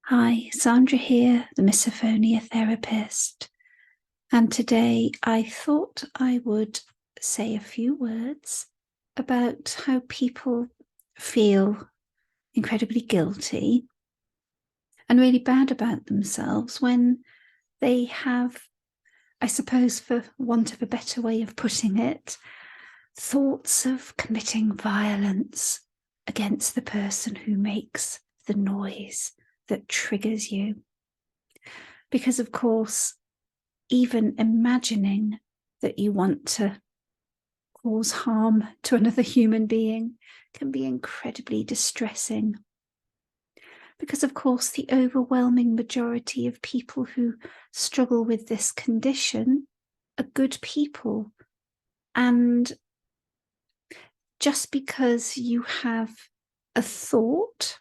Hi, Sandra here, the Misophonia therapist. And today I thought I would say a few words about how people feel incredibly guilty and really bad about themselves when they have, I suppose, for want of a better way of putting it, thoughts of committing violence against the person who makes the noise that triggers you. Because, of course, even imagining that you want to cause harm to another human being can be incredibly distressing. Because, of course, the overwhelming majority of people who struggle with this condition are good people. And just because you have a thought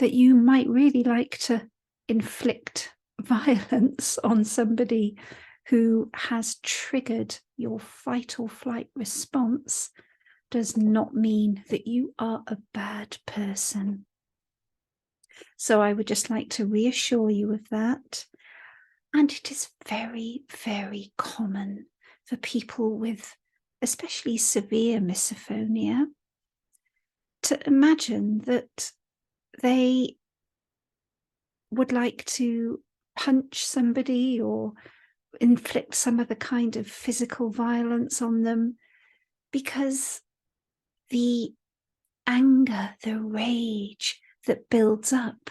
that you might really like to inflict violence on somebody who has triggered your fight or flight response does not mean that you are a bad person. So I would just like to reassure you of that. And it is very, very common for people with especially severe misophonia to imagine that they would like to punch somebody or inflict some other kind of physical violence on them, because the anger, the rage that builds up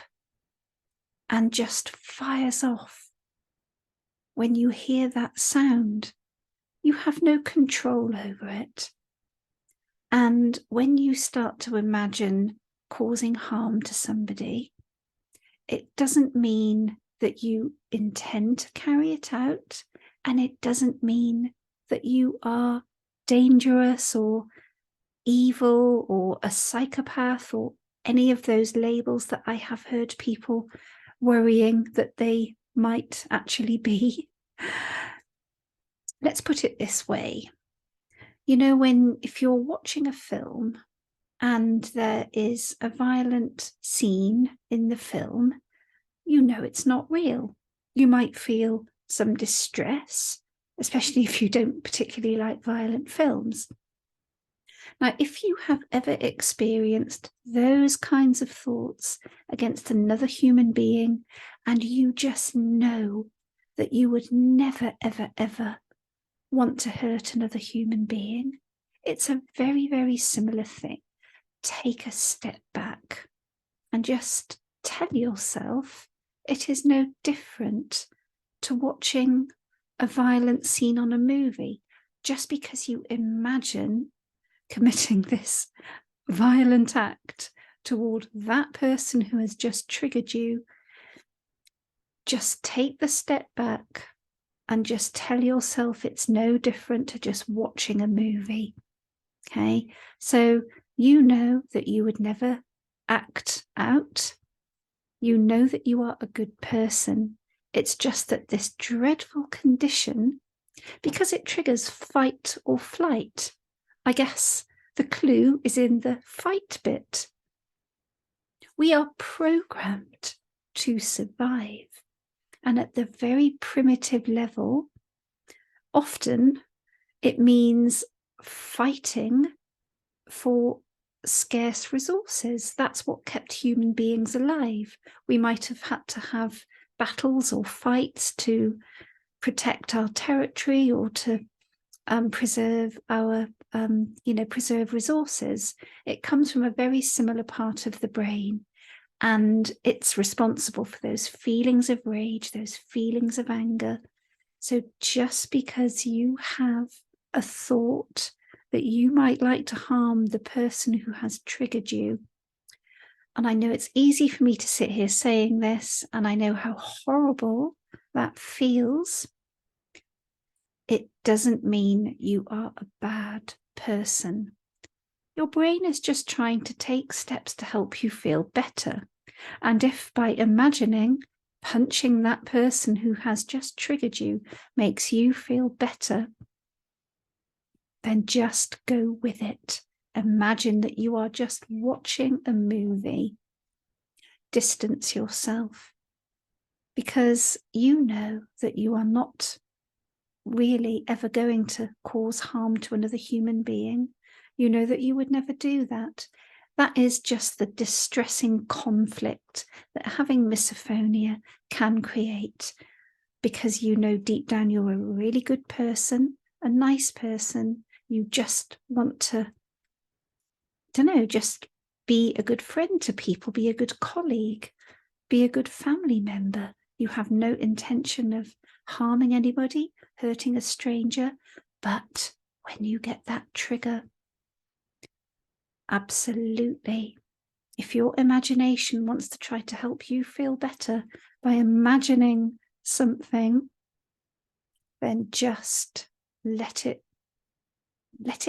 and just fires off when you hear that sound, you have no control over it. And when you start to imagine causing harm to somebody, it doesn't mean that you intend to carry it out, and it doesn't mean that you are dangerous or evil or a psychopath or any of those labels that I have heard people worrying that they might actually be. Let's put it this way. You know, if you're watching a film and there is a violent scene in the film, you know it's not real. You might feel some distress, especially if you don't particularly like violent films. Now, if you have ever experienced those kinds of thoughts against another human being, and you just know that you would never, ever, ever want to hurt another human being, it's a very, very similar thing. Take a step back and just tell yourself it is no different to watching a violent scene on a movie. Just because you imagine committing this violent act toward that person who has just triggered you, just take the step back and just tell yourself it's no different to just watching a movie. Okay, so you know that you would never act out. You know that you are a good person. It's just that this dreadful condition, because it triggers fight or flight, I guess the clue is in the fight bit. We are programmed to survive. And at the very primitive level, often it means fighting for scarce resources. That's what kept human beings alive. We might have had to have battles or fights to protect our territory or to preserve our, preserve resources. It comes from a very similar part of the brain, and it's responsible for those feelings of rage, those feelings of anger. So just because you have a thought that you might like to harm the person who has triggered you, and I know it's easy for me to sit here saying this, and I know how horrible that feels, it doesn't mean you are a bad person. Your brain is just trying to take steps to help you feel better. And if by imagining punching that person who has just triggered you makes you feel better, then just go with it. Imagine that you are just watching a movie. distance yourself, because you know that you are not really ever going to cause harm to another human being. You know that you would never do that. That is just the distressing conflict that having misophonia can create, because you know deep down you're a really good person, a nice person. You just want to, just be a good friend to people, be a good colleague, be a good family member. You have no intention of harming anybody, hurting a stranger. But when you get that trigger, absolutely, if your imagination wants to try to help you feel better by imagining something, then just let it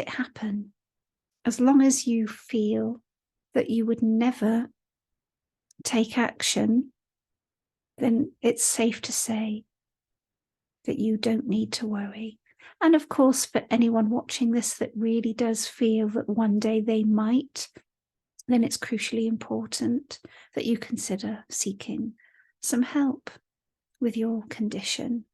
happen. As long as you feel that you would never take action, then it's safe to say that you don't need to worry. And of course, for anyone watching this that really does feel that one day they might, then it's crucially important that you consider seeking some help with your condition.